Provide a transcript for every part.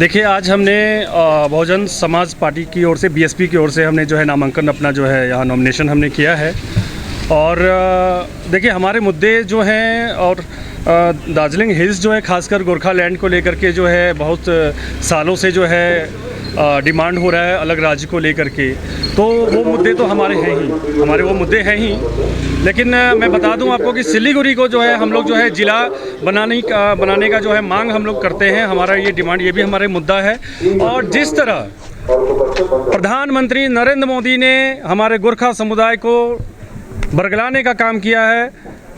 देखिए, आज हमने बहुजन समाज पार्टी की ओर से बीएसपी की ओर से हमने जो है नामांकन अपना जो है यहाँ नॉमिनेशन हमने किया है। और देखिए, हमारे मुद्दे जो हैं और दार्जिलिंग हिल्स जो है ख़ासकर गोरखालैंड को लेकर के जो है बहुत सालों से जो है डिमांड हो रहा है अलग राज्य को लेकर के। तो वो मुद्दे तो हमारे हैं ही, हमारे वो मुद्दे हैं ही। लेकिन मैं बता दूं आपको कि सिलीगुड़ी को जो है हम लोग जो है ज़िला बनाने का जो है मांग हम लोग करते हैं। हमारा ये डिमांड, ये भी हमारा मुद्दा है। और जिस तरह प्रधानमंत्री नरेंद्र मोदी ने हमारे गोरखा समुदाय को बरगलाने का काम किया है,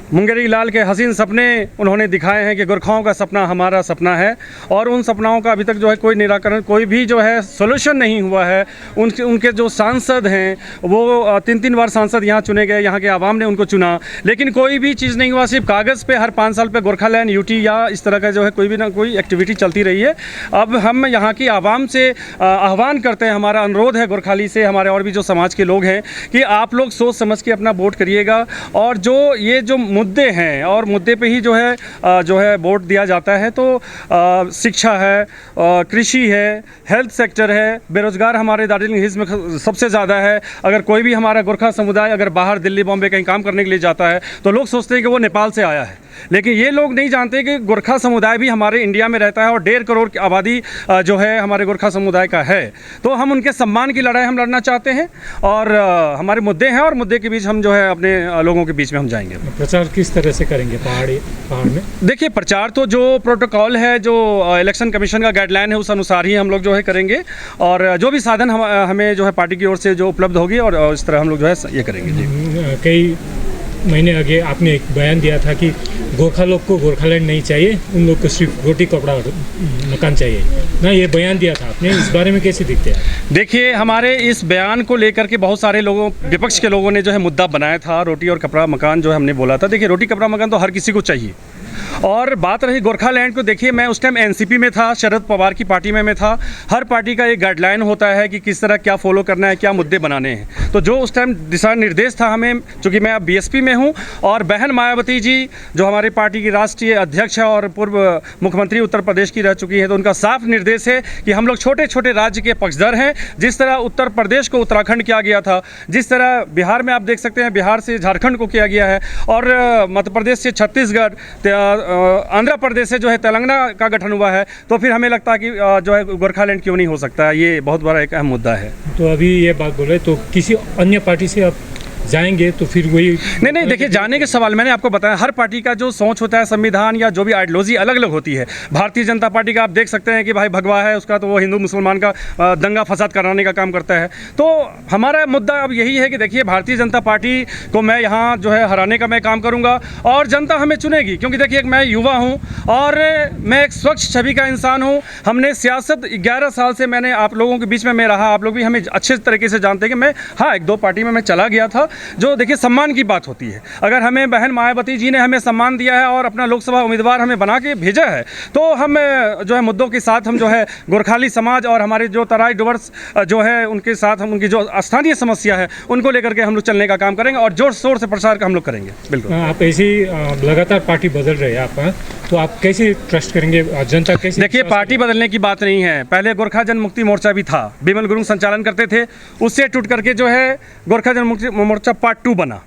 मुंगेरी लाल के हसीन सपने उन्होंने दिखाए हैं कि गोरखाओं का सपना हमारा सपना है। और उन सपनाओं का अभी तक जो है कोई निराकरण, कोई भी जो है सोल्यूशन नहीं हुआ है। उनके जो सांसद हैं वो 3-3 बार सांसद यहाँ चुने गए, यहाँ के आवाम ने उनको चुना, लेकिन कोई भी चीज़ नहीं हुआ। सिर्फ कागज़ पे हर 5 साल पे गोरखालैंड यूटी या इस तरह का जो है कोई भी ना कोई एक्टिविटी चलती रही है। अब हम यहाँ की आवाम से आह्वान करते हैं, हमारा अनुरोध है गोरखाली से, हमारे और भी जो समाज के लोग हैं, कि आप लोग सोच समझ के अपना वोट करिएगा। और जो ये जो मुद्दे हैं और मुद्दे पे ही जो है वोट दिया जाता है। तो शिक्षा है, कृषि है, हेल्थ सेक्टर है, बेरोजगार हमारे दार्जिलिंग हिल्स में सबसे ज़्यादा है। अगर कोई भी हमारा गोरखा समुदाय अगर बाहर दिल्ली बॉम्बे कहीं काम करने के लिए जाता है तो लोग सोचते हैं कि वो नेपाल से आया है, लेकिन ये लोग नहीं जानते कि गोरखा समुदाय भी हमारे इंडिया में रहता है और 1.5 करोड़ की आबादी जो है हमारे गोरखा समुदाय का है। तो हम उनके सम्मान की लड़ाई हम लड़ना चाहते हैं और हमारे मुद्दे हैं और मुद्दे के बीच हम जो है अपने लोगों के बीच में हम जाएंगे। प्रचार किस तरह से करेंगे पहाड़ में? देखिए, प्रचार तो जो प्रोटोकॉल है, जो इलेक्शन कमीशन का गाइडलाइन है, उस अनुसार ही हम लोग जो है करेंगे। और जो भी साधन हमें जो है पार्टी की ओर से जो उपलब्ध होगी और इस तरह हम लोग जो है ये करेंगे। जी, कई महीने आगे आपने एक बयान दिया था कि गोरखा लोग को गोरखालैंड नहीं चाहिए, उन लोग को सिर्फ रोटी कपड़ा मकान चाहिए ना, ये बयान दिया था आपने। इस बारे में कैसे दिखते हैं? देखिए, हमारे इस बयान को लेकर के बहुत सारे लोगों, विपक्ष के लोगों ने जो है मुद्दा बनाया था, रोटी और कपड़ा मकान जो है हमने बोला था। देखिए, रोटी कपड़ा मकान तो हर किसी को चाहिए। और बात रही गोरखालैंड को, देखिए मैं उस टाइम एनसीपी में था, शरद पवार की पार्टी में मैं था। हर पार्टी का एक गाइडलाइन होता है कि किस तरह क्या फॉलो करना है, क्या मुद्दे बनाने हैं। तो जो उस टाइम दिशा निर्देश था हमें, चूँकि मैं अब बीएसपी में हूँ और बहन मायावती जी जो हमारी पार्टी की राष्ट्रीय अध्यक्ष है और पूर्व मुख्यमंत्री उत्तर प्रदेश की रह चुकी है, तो उनका साफ निर्देश है कि हम लोग छोटे छोटे राज्य के पक्षधर हैं। जिस तरह उत्तर प्रदेश को उत्तराखंड किया गया था, जिस तरह बिहार में आप देख सकते हैं बिहार से झारखंड को किया गया है, और मध्य प्रदेश से छत्तीसगढ़, आंध्र प्रदेश से जो है तेलंगाना का गठन हुआ है। तो फिर हमें लगता है कि जो है गोरखालैंड क्यों नहीं हो सकता है। ये बहुत बड़ा एक अहम मुद्दा है। तो अभी ये बात बोल रहे, तो किसी अन्य पार्टी से आप जाएंगे तो फिर वही नहीं, देखिए, जाने के सवाल मैंने आपको बताया, हर पार्टी का जो सोच होता है, संविधान या जो भी आइडियोलॉजी अलग अलग होती है। भारतीय जनता पार्टी का आप देख सकते हैं कि भाई भगवा है उसका, तो वो हिंदू मुसलमान का दंगा फसाद कराने का काम करता है। तो हमारा मुद्दा अब यही है कि देखिए, भारतीय जनता पार्टी को मैं यहाँ जो है हराने का मैं काम करूँगा और जनता हमें चुनेगी। क्योंकि देखिए, मैं युवा हूँ और मैं एक स्वच्छ छवि का इंसान हूँ। हमने सियासत 11 साल से मैंने आप लोगों के बीच में मैं रहा, आप लोग भी हमें अच्छे तरीके से जानते हैं कि मैं 1-2 पार्टी में मैं चला गया था। जो देखिए, सम्मान की बात होती है। अगर हमें बहन मायावती जी ने हमें सम्मान दिया है और अपना लोकसभा उम्मीदवार हमें बना के भेजा है, तो हम जो है मुद्दों के साथ हम जो है गोरखाली समाज और हमारे जो तराई डुवर्स जो है उनके साथ हम उनकी जो स्थानीय समस्या है उनको लेकर के हम लोग चलने का काम करेंगे और जोर शोर से प्रचार का हम लोग करेंगे। बिल्कुल। आप ऐसी लगातार पार्टी बदल रहे हैं आप, तो आप कैसे ट्रस्ट करेंगे, जनता कैसे? देखिए, पार्टी बदलने की बात नहीं है। पहले गोरखा जन मुक्ति मोर्चा भी था, बिमल गुरुंग संचालन करते थे, उससे टूट करके जो है गोरखा जन मुक्ति मोर्चा पार्ट 2 बना।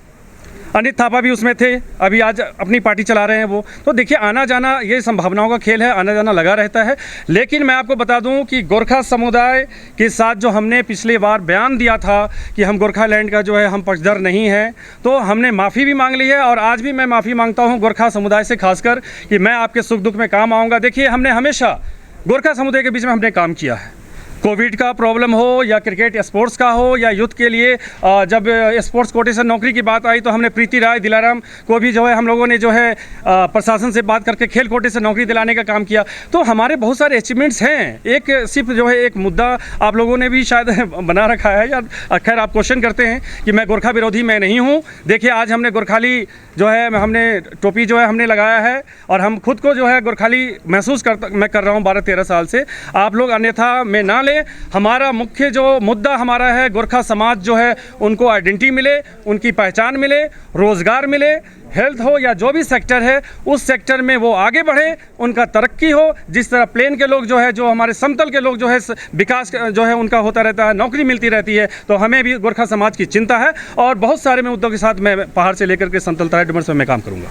अनित थापा भी उसमें थे, अभी आज अपनी पार्टी चला रहे हैं वो। तो देखिए, आना जाना ये संभावनाओं का खेल है, आना जाना लगा रहता है। लेकिन मैं आपको बता दूं कि गोरखा समुदाय के साथ जो हमने पिछली बार बयान दिया था कि हम गोरखालैंड का जो है हम पक्षधर नहीं हैं, तो हमने माफ़ी भी मांग ली है। और आज भी मैं माफ़ी मांगता हूँ गोरखा समुदाय से, खासकर कि मैं आपके सुख दुख में काम आऊँगा। देखिए, हमने हमेशा गोरखा समुदाय के बीच में हमने काम किया है। कोविड का प्रॉब्लम हो या क्रिकेट स्पोर्ट्स का हो या युद्ध के लिए जब स्पोर्ट्स कोटे से नौकरी की बात आई तो हमने प्रीति राय, दिलाराम को भी जो है हम लोगों ने जो है प्रशासन से बात करके खेल कोटे से नौकरी दिलाने का काम किया। तो हमारे बहुत सारे अचीवमेंट्स हैं। एक सिर्फ जो है एक मुद्दा आप लोगों ने भी शायद बना रखा है, या खैर आप क्वेश्चन करते हैं कि मैं गोरखा विरोधी मैं नहीं हूँ। देखिए, आज हमने गोरखाली जो है हमने टोपी जो है हमने लगाया है और हम खुद को जो है गोरखाली महसूस मैं कर रहा हूँ 12-13 साल से। आप लोग अन्यथा में ना लें। हमारा मुख्य जो मुद्दा हमारा है, गोरखा समाज जो है उनको आइडेंटिटी मिले, उनकी पहचान मिले, रोज़गार मिले, हेल्थ हो या जो भी सेक्टर है उस सेक्टर में वो आगे बढ़े, उनका तरक्की हो। जिस तरह प्लेन के लोग जो है, जो हमारे समतल के लोग जो है, विकास जो है उनका होता रहता है, नौकरी मिलती रहती है, तो हमें भी गोरखा समाज की चिंता है और बहुत सारे मुद्दों के साथ मैं पहाड़ से लेकर के समतल तराई डुमर में मैं काम करूँगा।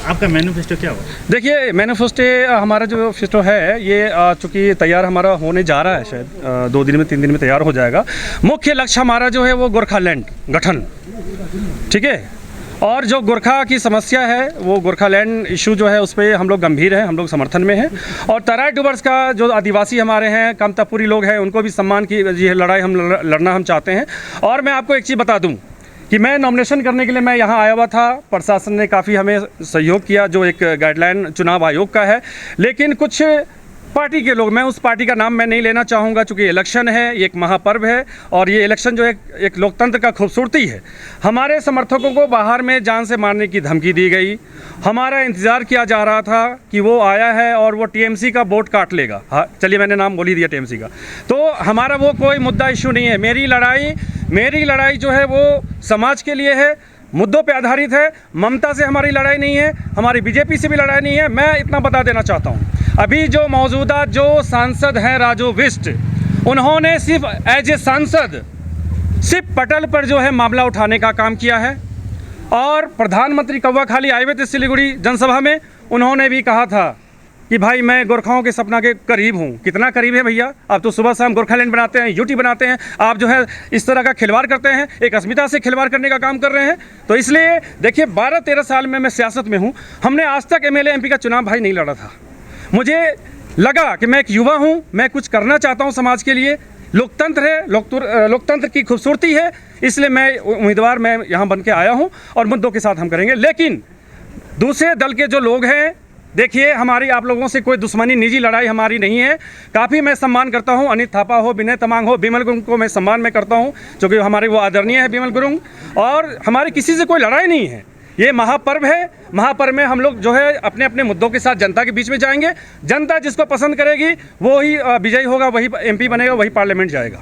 आपका मैनिफेस्टो क्या होगा? देखिए, मैनिफेस्टो हमारा जो मैनिफेस्टो है ये चूँकि तैयार हमारा होने जा रहा है, शायद 2 दिन में 3 दिन में तैयार हो जाएगा। मुख्य लक्ष्य हमारा जो है वो गोरखालैंड गठन, ठीक है। और जो गोरखा की समस्या है वो गोरखालैंड इशू जो है उस पर हम लोग गंभीर हैं, हम लोग समर्थन में हैं। और तराई डुवर्स का जो आदिवासी हमारे हैं, कामतापुरी लोग हैं, उनको भी सम्मान की ये लड़ाई हम लड़ना हम चाहते हैं। और मैं आपको एक चीज़ बता दूं कि मैं नॉमिनेशन करने के लिए मैं यहाँ आया हुआ था, प्रशासन ने काफ़ी हमें सहयोग किया जो एक गाइडलाइन चुनाव आयोग का है। लेकिन कुछ पार्टी के लोग, मैं उस पार्टी का नाम मैं नहीं लेना चाहूँगा चूँकि इलेक्शन है, ये एक महापर्व है और ये इलेक्शन जो एक लोकतंत्र का खूबसूरती है। हमारे समर्थकों को बाहर में जान से मारने की धमकी दी गई। हमारा इंतज़ार किया जा रहा था कि वो आया है और वो टीएमसी का वोट काट लेगा। हाँ, चलिए मैंने नाम बोल ही दिया टीएमसी का। तो हमारा वो कोई मुद्दा इशू नहीं है। मेरी लड़ाई जो है वो समाज के लिए है, मुद्दों पे आधारित है। ममता से हमारी लड़ाई नहीं है, हमारी बीजेपी से भी लड़ाई नहीं है। मैं इतना बता देना चाहता हूँ, अभी जो मौजूदा जो सांसद हैं राजू बिष्ट, उन्होंने सिर्फ एज ए सांसद सिर्फ पटल पर जो है मामला उठाने का काम किया है। और प्रधानमंत्री कौवा खाली आए हुए थे सिलीगुड़ी जनसभा में, उन्होंने भी कहा था कि भाई मैं गोरखाओं के सपना के करीब हूँ। कितना करीब है भैया? आप तो सुबह शाम गोरखालैंड बनाते हैं, यूटी बनाते हैं, आप जो है इस तरह का खिलवाड़ करते हैं, एक अस्मिता से खिलवाड़ करने का काम कर रहे हैं। तो इसलिए देखिए, 12-13 साल में मैं सियासत में हूँ, हमने आज तक एमएलए एमपी का चुनाव भाई नहीं लड़ा था। मुझे लगा कि मैं एक युवा हूँ, मैं कुछ करना चाहता हूँ समाज के लिए। लोकतंत्र है, लोकतंत्र की खूबसूरती है, इसलिए मैं उम्मीदवार मैं यहाँ बन के आया हूँ और मुद्दों के साथ हम करेंगे। लेकिन दूसरे दल के जो लोग हैं, देखिए हमारी आप लोगों से कोई दुश्मनी, निजी लड़ाई हमारी नहीं है। काफ़ी मैं सम्मान करता हूं, अनित थापा हो, विनय तमांग हो, बिमल गुरुंग को मैं सम्मान में करता हूं, क्योंकि हमारे वो आदरणीय है बिमल गुरुंग। और हमारी किसी से कोई लड़ाई नहीं है। ये महापर्व है, महापर्व में हम लोग जो है अपने अपने मुद्दों के साथ जनता के बीच में जाएंगे। जनता जिसको पसंद करेगी वो ही विजयी होगा, वही एमपी बनेगा, वही पार्लियामेंट जाएगा।